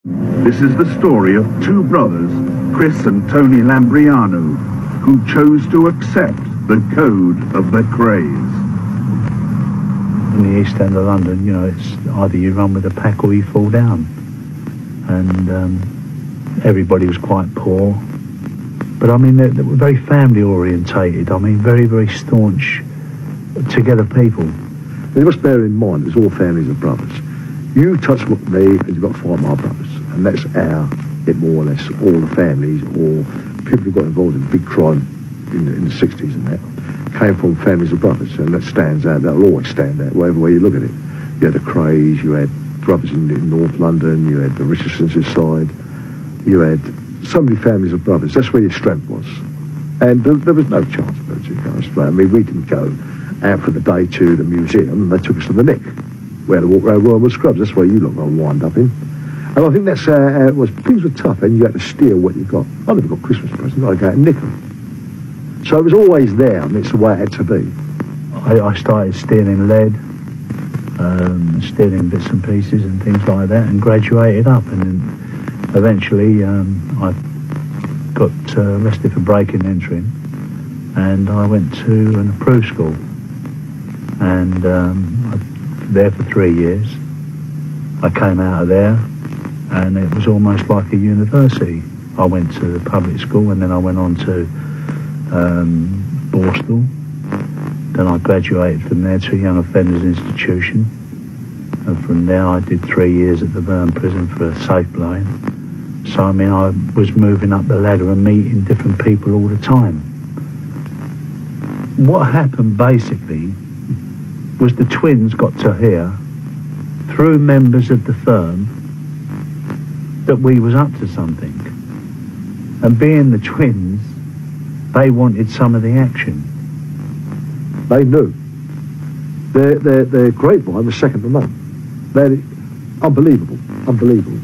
This is the story of two brothers, Chris and Tony Lambrianou, who chose to accept the code of the Krays. In the East End of London, you know, it's either you run with a pack or you fall down. And everybody was quite poor. But I mean, they were very family orientated. I mean, very, very staunch, together people. You must bear in mind, it's all families of brothers. You touch me and you've got 5 of my brothers. And that's how it more or less, all the families or people who got involved in big crime in the 60s and that, came from families of brothers. And that stands out, that'll always stand out, whatever way you look at it. You had the Krays, you had brothers in North London, you had the Richardson's side, you had so many families of brothers. That's where your strength was. And there was no chance of it, guys. I mean, we didn't go out for the day to the museum, and they took us to the Nick. We had to walk around Royal Scrubs. That's where you lot got wind up in. And I think that's how it was. Things were tough, and you had to steal what you got. I never got Christmas presents. I go out and nick them. So it was always there, and it's the way it had to be. I started stealing lead, stealing bits and pieces and things like that, and graduated up. And then eventually I got arrested for breaking and entering, and I went to an approved school. And I was there for 3 years. I came out of there, and it was almost like a university. I went to the public school, and then I went on to Borstal. Then I graduated from there to a young offenders institution, and from there I did 3 years at the Burn prison for safe blowing. So I mean, I was moving up the ladder and meeting different people all the time. What happened basically was the twins got to hear, through members of the firm, that we was up to something. And being the twins, they wanted some of the action. They knew. Their grapevine was second to none. Unbelievable.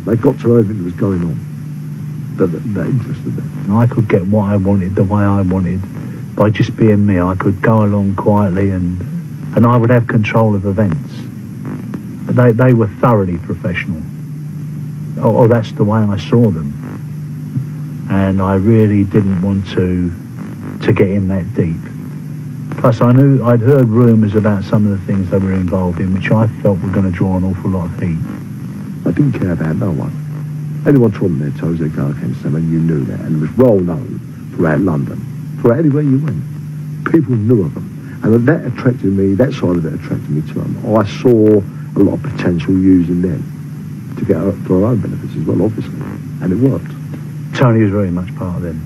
They got to everything that was going on. They're interested in. And I could get what I wanted, the way I wanted, by just being me. I could go along quietly, and I would have control of events. They were thoroughly professional. Oh, that's the way I saw them. And I really didn't want to get in that deep. Plus, I'd heard rumours about some of the things they were involved in, which I felt were going to draw an awful lot of heat. I didn't care about no one. Anyone trod on their toes, they'd go against them, and you knew that. And it was well known throughout London, throughout anywhere you went. People knew of them. And that attracted me, that side of it attracted me to them. I saw a lot of potential using them to get for our own benefits as well, obviously. And it worked. Tony was very much part of them,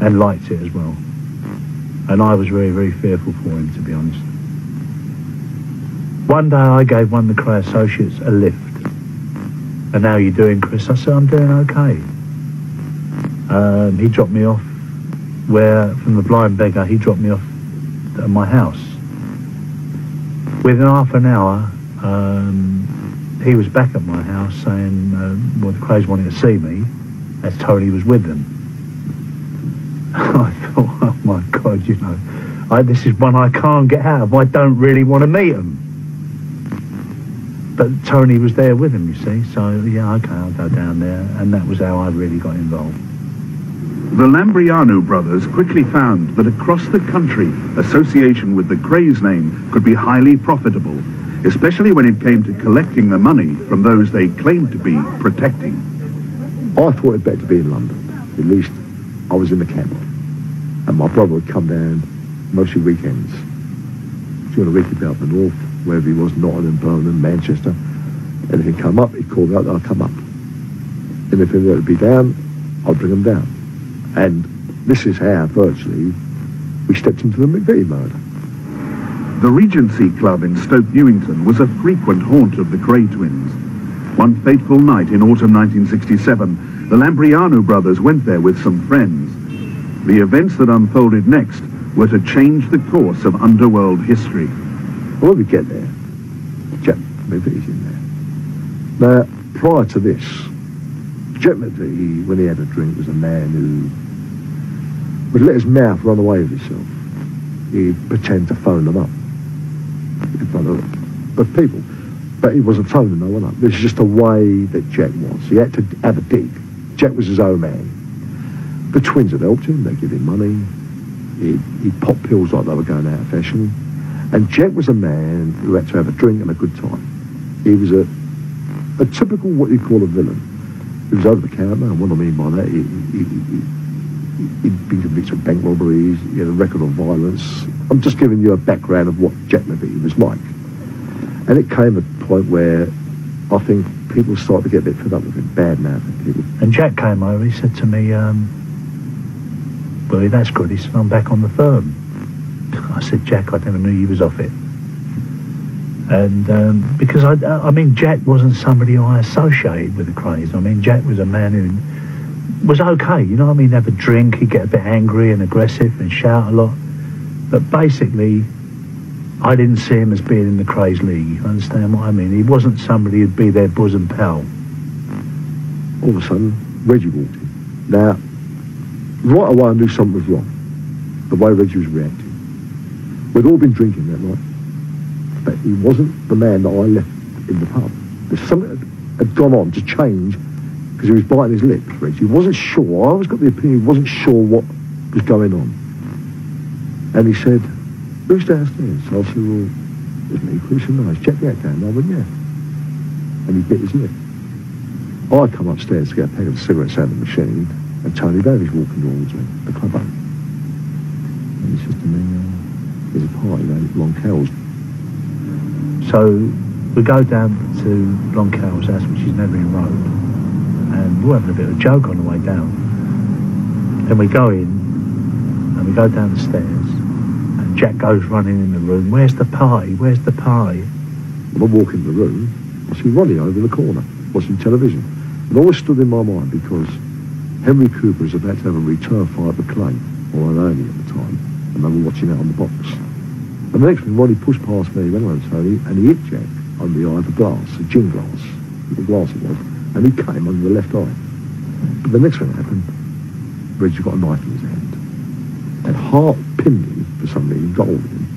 and liked it as well. And I was very, very fearful for him, to be honest. One day I gave one of the Kray associates a lift. And how are you doing, Chris? I said, I'm doing okay. He dropped me off from the Blind Beggar, he dropped me off at my house. Within half an hour, he was back at my house saying, well, the Krays wanted to see me, as Tony was with them. I thought, oh my God, you know, this is one I can't get out of. I don't really want to meet him. But Tony was there with him, you see, so yeah, okay, I'll go down there, and that was how I really got involved. The Lambrianou brothers quickly found that across the country, association with the Krays name could be highly profitable, especially when it came to collecting the money from those they claimed to be protecting. I thought it better to be in London. At least I was in the camp. And my brother would come down mostly weekends. During the week he'd be up the north, wherever he was, Nottingham, Birmingham, Manchester. And if he'd come up, he'd call me up, I'd come up. And if he would be down, I'd bring him down. And this is how, virtually, we stepped into the McVie murder. The Regency Club in Stoke Newington was a frequent haunt of the Kray twins. One fateful night in autumn 1967, the Lambrianou brothers went there with some friends. The events that unfolded next were to change the course of underworld history. When we get there, Jack McVie's in there. Now, prior to this, Jack McVie, when he had a drink, was a man who would let his mouth run away with himself. He'd pretend to phone them up. But people, But he wasn't phoning no one up. This is just the way that Jack was. He had to have a dig. Jack was his own man. The twins had helped him. They gave him money. He'd pop pills like they were going out of fashion. And Jack was a man who had to have a drink and a good time. He was a typical, what you call a villain. He was over the counter, and what I mean by that, he'd been convicted of bank robberies, he had a record of violence. I'm just giving you a background of what Jack Levy was like. And it came at a point where I think people started to get a bit fed up with him, bad mouthing people. And Jack came over, he said to me, Willie, that's good. He said, I'm back on the firm. I said, Jack, I never knew you was off it. And because, I mean, Jack wasn't somebody I associated with the Krays. I mean, Jack was a man who was okay, you know what I mean? Have a drink, he'd get a bit angry and aggressive and shout a lot. But basically, I didn't see him as being in the Krays league. You understand what I mean? He wasn't somebody who'd be their bosom pal. All of a sudden, Reggie walked in. Now, right away I knew something was wrong. The way Reggie was reacting. We'd all been drinking that night. But he wasn't the man that I left in the pub. There's something had gone on to change because he was biting his lips, Reggie. He wasn't sure. I always got the opinion he wasn't sure what was going on. And he said, who's downstairs? So I said, well, it's me, Chris, and nice. Check that down. I went, yeah. And he bit his lip. I come upstairs to get a pack of cigarettes out of the machine, and Tony Davies walking towards me, the club owner. And he says to me, there's a party down at Long Carroll's. So we go down to Long Carroll's house, which is Nevering Road, and we're having a bit of a joke on the way down. Then we go in, and we go down the stairs, and Jack goes running in the room, where's the party, where's the party? When I walk in the room, I see Ronnie over in the corner, watching television. It always stood in my mind because Henry Cooper is about to have a return fight with Kray, or an early at the time, and they were watching it on the box. And the next thing, Ronnie pushed past me, went over to Tony, and he hit Jack on the eye of a glass, a gin glass, the glass it was, and he cut him under the left eye. But the next thing that happened, Reggie got a knife in his hand. And Hart pinned him for some reason, got hold of him.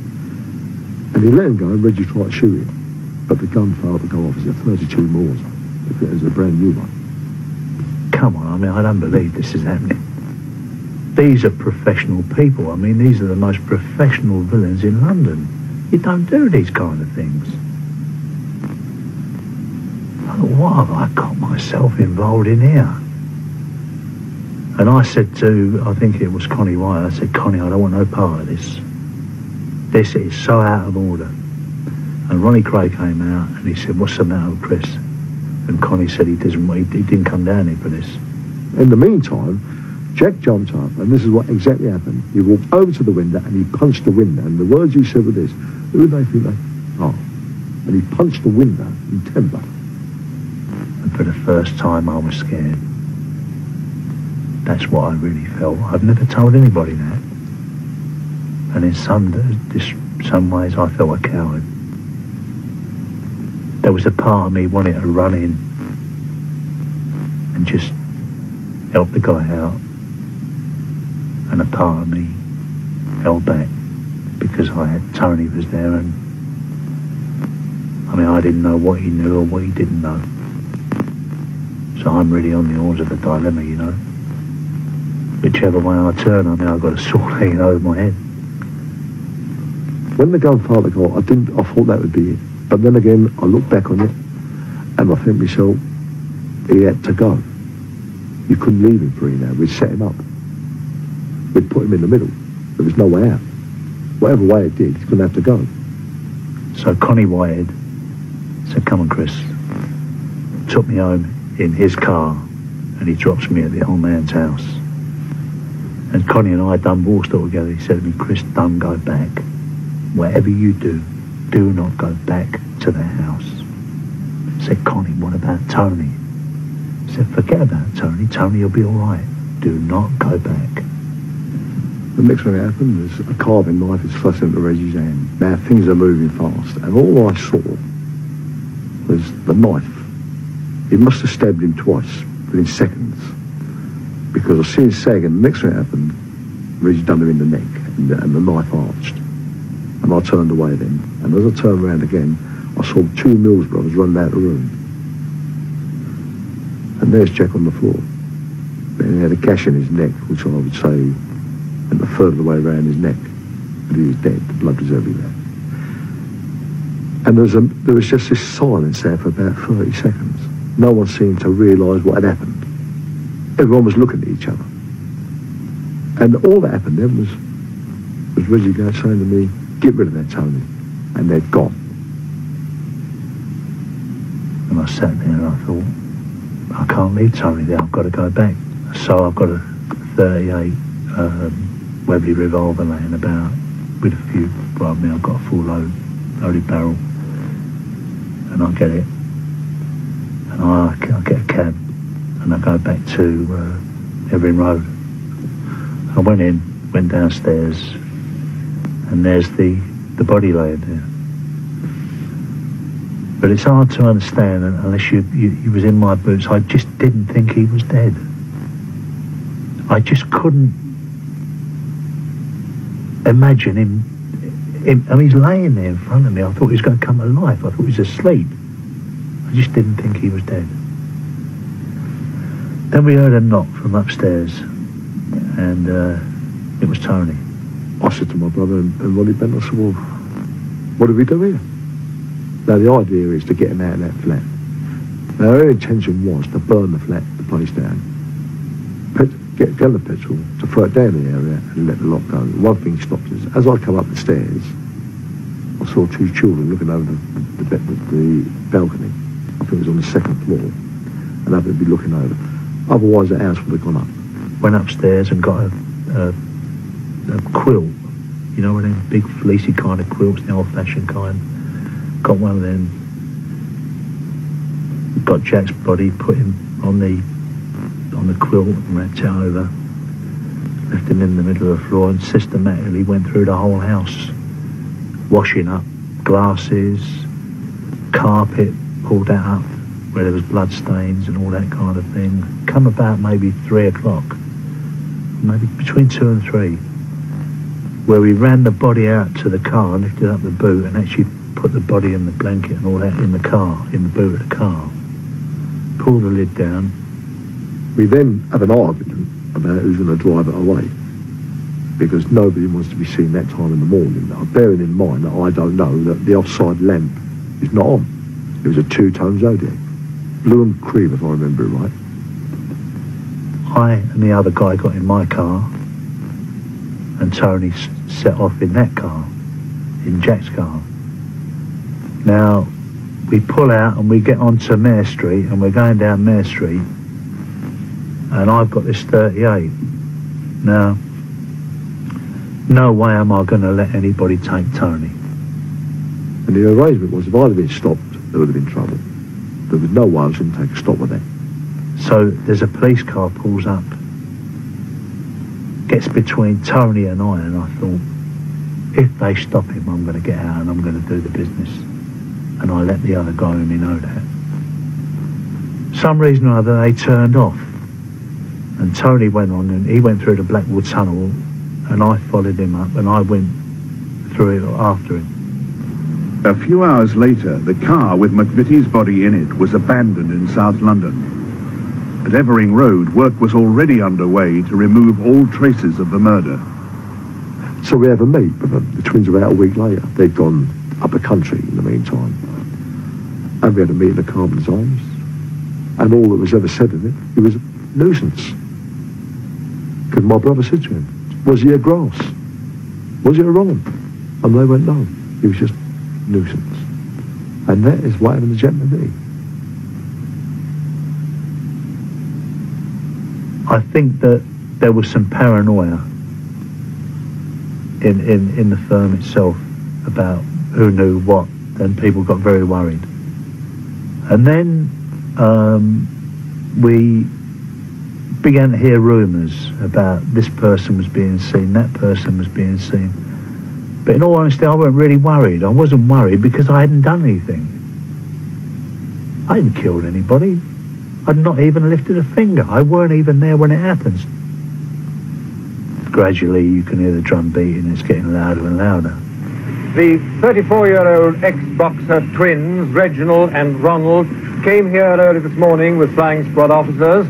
And he let him go, and Reggie tried to shoot him. But the gun failed to go off. It was a 32 Moors. It was a brand new one. Come on, I mean, I don't believe this is happening. These are professional people. I mean, these are the most professional villains in London. You don't do these kind of things. Oh, what have I got myself involved in here? And I said to, I think it was Connie White, I said, Connie, I don't want no part of this. This is so out of order. And Ronnie Kray came out and he said, what's the matter with Chris? And Connie said he didn't come down here for this. In the meantime, Jack jumped up, and this is what exactly happened. He walked over to the window and he punched the window. And the words he said were this, who do they think they are? And he punched the window in timber. And for the first time I was scared. That's what I really felt. I've never told anybody that. And in some ways I felt a coward. There was a part of me wanting to run in and just help the guy out. And a part of me held back because Tony was there, and I mean, I didn't know what he knew or what he didn't know. So I'm really on the horns of a dilemma, you know. Whichever way I turn, I mean, I've got a sword hanging over my head. When the gunfire got, I thought that would be it. But then again, I look back on it, and I think myself, he had to go. You couldn't leave him free now. We'd set him up. We'd put him in the middle. There was no way out. Whatever way it did, he's going to have to go. So Connie Whitehead said, come on, Chris. Took me home in his car, and he drops me at the old man's house. And Connie and I had done Warstall together. He said to me, Chris, don't go back. Whatever you do not go back to their house. I said, Connie, what about Tony? I said, forget about Tony. Tony will be all right. Do not go back. The next thing that happened was a carving knife is thrust into Reggie's hand. Now things are moving fast, and all I saw was the knife. He must have stabbed him twice within seconds, because I seen him sag, and the next thing that happened, Reggie done him in the neck, and the knife arched. And I turned away then, and as I turned around again, I saw 2 Mills brothers running out of the room. And there's Jack on the floor. And he had a gash in his neck, which I would say went a third of the way around his neck. But he was dead, the blood was everywhere. And there was just this silence there for about 30 seconds. No one seemed to realise what had happened. Everyone was looking at each other. And all that happened then was Reggie going saying to me, get rid of that Tony. And they'd gone. And I sat there and I thought, I can't leave Tony there, I've got to go back. So I've got a 38 Webley revolver laying about with a few, well, I mean, I've got a full loaded barrel. And I get it. And I get a cab and I go back to Evering Road. I went downstairs and there's the body laying there. But it's hard to understand unless you was in my boots. I just didn't think he was dead. I just couldn't imagine him. I mean, he's laying there in front of me. I thought he was going to come alive. I thought he was asleep. I just didn't think he was dead. Then we heard a knock from upstairs, and it was Tony. I said to my brother and Ronnie Bent, I said, well, what do we do here? Now, the idea is to get him out of that flat. Now, our intention was to burn the flat, the place down, get the petrol, to throw it down the area and let the lot go. One thing stopped us. As I come up the stairs, I saw 2 children looking over the balcony. I think it was on the 2nd floor, and they would be looking over. Otherwise, the house would have gone up. Went upstairs and got a quilt, you know, one of them big fleecy kind of quilts, the old-fashioned kind. Got one of them. Got Jack's body, put him on the quilt and wrapped it over. Left him in the middle of the floor and systematically went through the whole house, washing up glasses, carpet, pulled that up where there was blood stains and all that kind of thing. Come about maybe 3 o'clock, maybe between 2 and 3, where we ran the body out to the car, lifted up the boot and actually put the body in the blanket and all that in the car, in the boot of the car. Pulled the lid down. We then had an argument about who's going to drive it away, because nobody wants to be seen that time in the morning. Now, bearing in mind that I don't know that the offside lamp is not on. It was a 2-tone Zodiac, blue and cream if I remember it right. I and the other guy got in my car and Tony set off in that car, in Jack's car. Now, we pull out and we get onto Mare Street and we're going down Mare Street and I've got this 38. Now, no way am I going to let anybody take Tony. And the arrangement was if I'd have been stopped, there would have been trouble. There was no way I was going to take a stop with that. So there's a police car pulls up, gets between Tony and I thought, if they stop him, I'm going to get out and I'm going to do the business. And I let the other guy in me know that. Some reason or other, they turned off. And Tony went on and he went through the Blackwood Tunnel and I followed him up and I went through it after him. A few hours later, the car with McVitie's body in it was abandoned in South London. At Evering Road, work was already underway to remove all traces of the murder. So we have a meet with them. The twins were out a week later. They'd gone up the country in the meantime. And we had a meet in the Carpenter's Arms. And all that was ever said of it was a nuisance. Because my brother said to him, was he a grass? Was it a wrong? And they went, no, he was just nuisance. And that is what happened to Jack McVitie. I think that there was some paranoia in the firm itself about who knew what, and people got very worried. And then we began to hear rumours about this person was being seen, that person was being seen. But in all honesty, I wasn't really worried. I wasn't worried because I hadn't done anything. I hadn't killed anybody. I'd not even lifted a finger. I weren't even there when it happens. Gradually, you can hear the drum beating. It's getting louder and louder. The 34-year-old ex-boxer twins, Reginald and Ronald, came here early this morning with flying squad officers,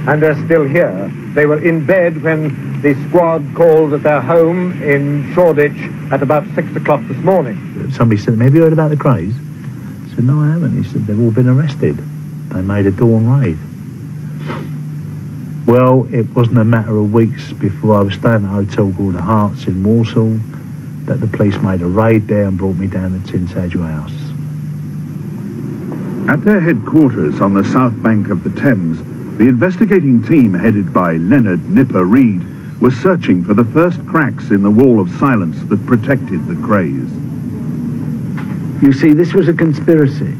and they're still here. They were in bed when the squad called at their home in Shoreditch at about 6 o'clock this morning. Somebody said, have you heard about the Krays? I said, no, I haven't. He said, they've all been arrested. They made a dawn raid. Well, it wasn't a matter of weeks before I was staying at a hotel called the Hearts in Walsall that the police made a raid there and brought me down to Tintagel House. At their headquarters on the south bank of the Thames, the investigating team headed by Leonard Nipper Reed was searching for the first cracks in the wall of silence that protected the Krays. You see, this was a conspiracy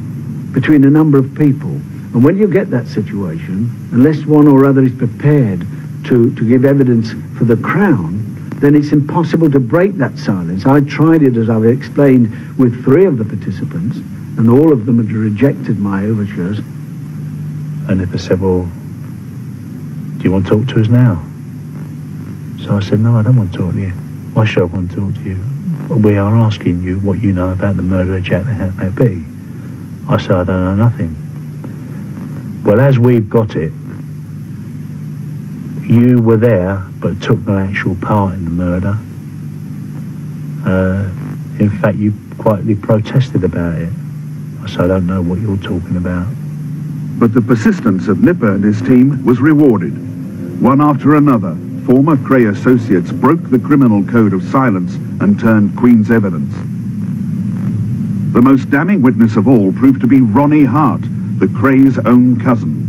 between a number of people. And when you get that situation, unless one or other is prepared to give evidence for the Crown, then it's impossible to break that silence. I tried it, as I've explained, with 3 of the participants, and all of them had rejected my overtures. And Nipper said, well, do you want to talk to us now? So I said, no, I don't want to talk to you. Why should I want to talk to you? Well, we are asking you what you know about the murder of Jack the Hat B. I said, I don't know nothing. Well, as we've got it, you were there but took no actual part in the murder. In fact, you quietly protested about it. I said, I don't know what you're talking about. But the persistence of Nipper and his team was rewarded. One after another, former Kray associates broke the criminal code of silence and turned Queen's evidence. The most damning witness of all proved to be Ronnie Hart, the Kray's own cousin.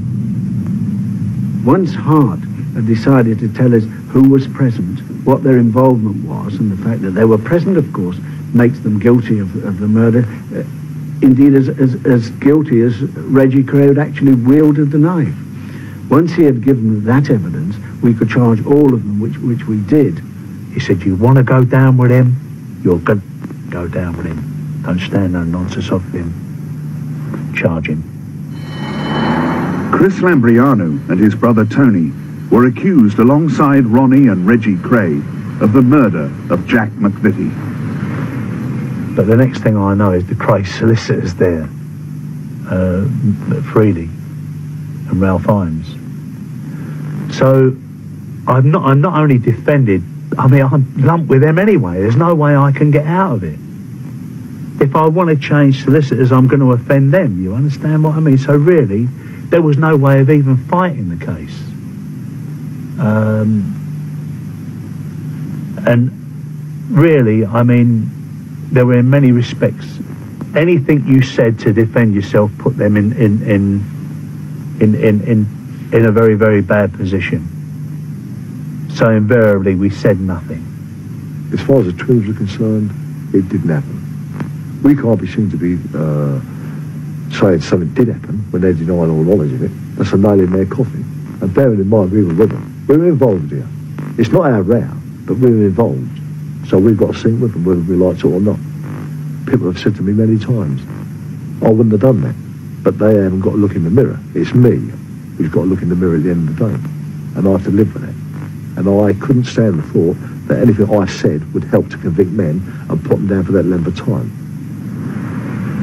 Once Hart had decided to tell us who was present, what their involvement was, and the fact that they were present, of course, makes them guilty of the murder. Indeed, as guilty as Reggie Kray had actually wielded the knife. Once he had given that evidence, we could charge all of them, which we did. He said, you want to go down with him? You're going to go down with him. Don't stand no nonsense off him. Charge him. Chris Lambrianou and his brother Tony were accused alongside Ronnie and Reggie Kray of the murder of Jack McVitie. But the next thing I know is the Krays solicitors there, Freely and Ralph Imes. So I'm not only defended, I mean, I'm lumped with them anyway. There's no way I can get out of it. If I want to change solicitors, I'm going to offend them. You understand what I mean? So really, there was no way of even fighting the case. And really, I mean, there were in many respects, anything you said to defend yourself put them in a very, very bad position. So invariably, we said nothing. As far as the twins are concerned, it didn't happen. We can't be seen to be saying something did happen when they're denying all knowledge of it. That's a nail in their coffin. And bearing in mind, we were with them. We were involved here. It's not our row, but we were involved. So we've got to sing with them, whether we like it or not. People have said to me many times, I wouldn't have done that. But they haven't got to look in the mirror. It's me who's got to look in the mirror at the end of the day. And I have to live with it. And I couldn't stand the thought that anything I said would help to convict men and put them down for that length of time.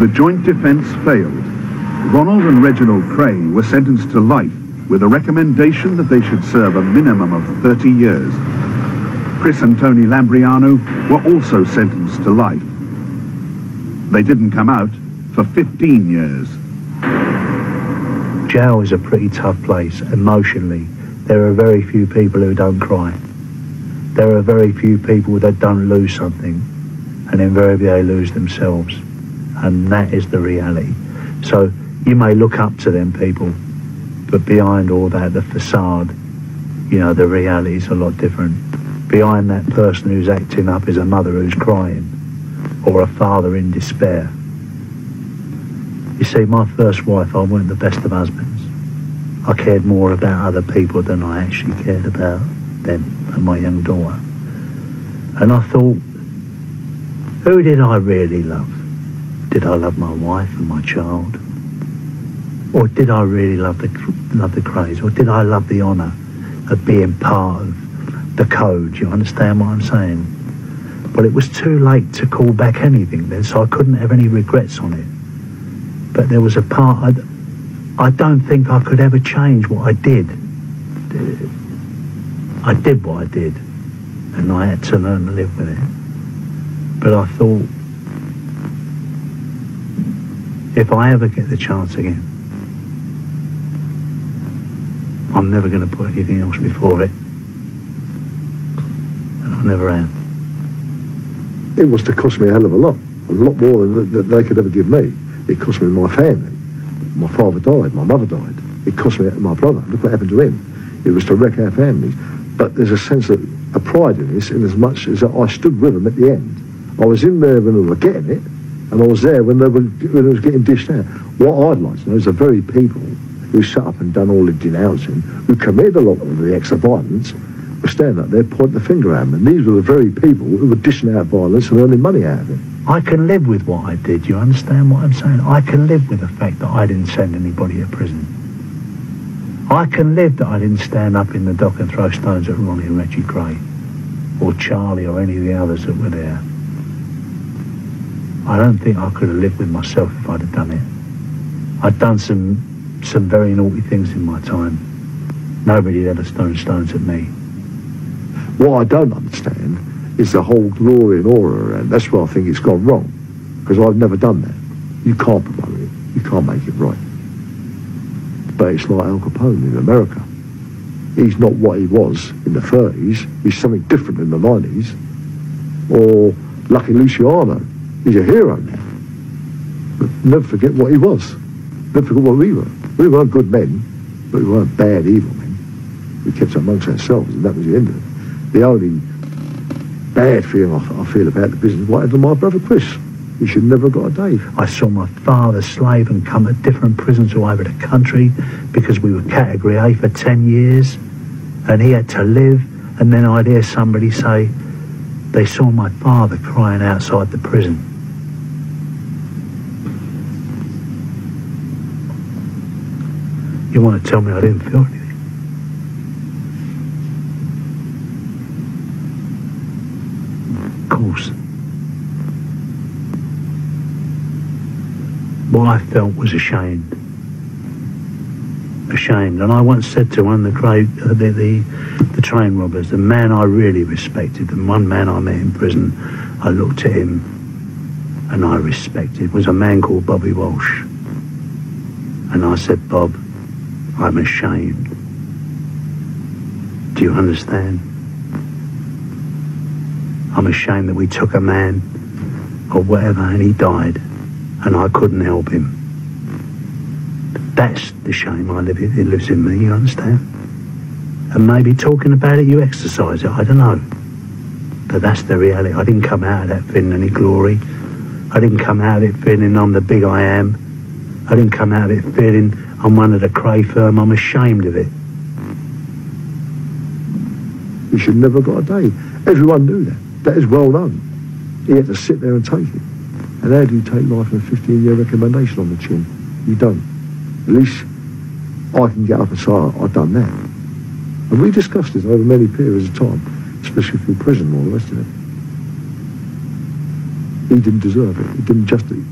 The joint defence failed. Ronald and Reginald Kray were sentenced to life with a recommendation that they should serve a minimum of 30 years. Chris and Tony Lambrianou were also sentenced to life. They didn't come out for 15 years. Jail is a pretty tough place, emotionally. There are very few people who don't cry. There are very few people that don't lose something, and invariably they lose themselves. And that is the reality. So you may look up to them people, but behind all that, the facade, you know, the reality is a lot different. Behind that person who's acting up is a mother who's crying, or a father in despair. You see, my first wife, I weren't the best of husbands. I cared more about other people than I actually cared about them and my young daughter. And I thought, who did I really love? Did I love my wife and my child? Or did I really love the Krays? Or did I love the honour of being part of the code? You understand what I'm saying? Well, it was too late to call back anything then, so I couldn't have any regrets on it. But there was a part I don't think I could ever change what I did. I did what I did, and I had to learn to live with it. But I thought, if I ever get the chance again, I'm never going to put anything else before it. And I never have. It was to cost me a hell of a lot more than they could ever give me. It cost me my family. My father died, my mother died. It cost me my brother. Look what happened to him. It was to wreck our families. But there's a sense of a pride in this, in as much as I stood with them at the end. I was in there when they were getting it, and I was there when it was getting dished out. What I'd like to know is the very people who sat up and done all the denouncing, who committed a lot of the acts of violence, were standing up there pointing the finger at them. And these were the very people who were dishing out violence and earning money out of it. I can live with what I did, you understand what I'm saying? I can live with the fact that I didn't send anybody to prison. I can live that I didn't stand up in the dock and throw stones at Ronnie and Reggie Kray, or Charlie, or any of the others that were there. I don't think I could have lived with myself if I'd have done it. I'd done some very naughty things in my time. Nobody'd ever thrown stones at me. What I don't understand is the whole glory and aura around. That's where I think it's gone wrong, because I've never done that. You can't promote it. You can't make it right. But it's like Al Capone in America. He's not what he was in the 30s. He's something different in the 90s. Or Lucky Luciano. He's a hero now. But never forget what he was. Never forget what we were. We weren't good men, but we weren't bad, evil men. We kept amongst ourselves, and that was the end of it. The only bad feeling I feel about the business, what happened to my brother Chris? He should never have got a day. I saw my father slave and come to different prisons all over the country because we were category A for 10 years and he had to live. And then I'd hear somebody say they saw my father crying outside the prison. You want to tell me I didn't feel anything? Of course. What I felt was ashamed. Ashamed. And I once said to one of the train robbers, the man I really respected, and one man I met in prison, I looked at him and I respected, was a man called Bobby Walsh. And I said, Bob, I'm ashamed. Do you understand? I'm ashamed that we took a man or whatever and he died and I couldn't help him. That's the shame it lives in me, you understand? And maybe talking about it, you exercise it, I don't know. But that's the reality. I didn't come out of that feeling any glory. I didn't come out of it feeling I'm the big I am. I didn't come out of it feeling I'm one of the Kray firm. I'm ashamed of it. You should never have got a day. Everyone knew that. That is well known. He had to sit there and take it. And how do you take life with a 15-year recommendation on the chin? You don't. At least I can get up and say, I've done that. And we discussed this over many periods of time, especially through prison and all the rest of it. He didn't deserve it.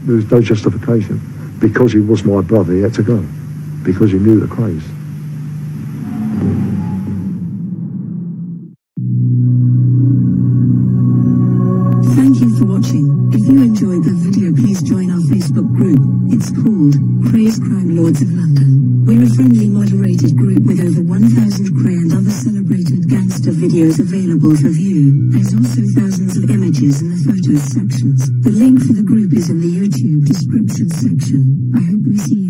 There was no justification. Because he was my brother, he had to go. Because he knew the Krays. Thank you for watching. If you enjoyed the video, please join our Facebook group. It's called Krays Crime Lords of London. We're a friendly, moderated group with over 1,000 Kray and other celebrated gangster videos available for view. There's also thousands of images in the photos sections. The link for the group is in the YouTube description section. I hope we see you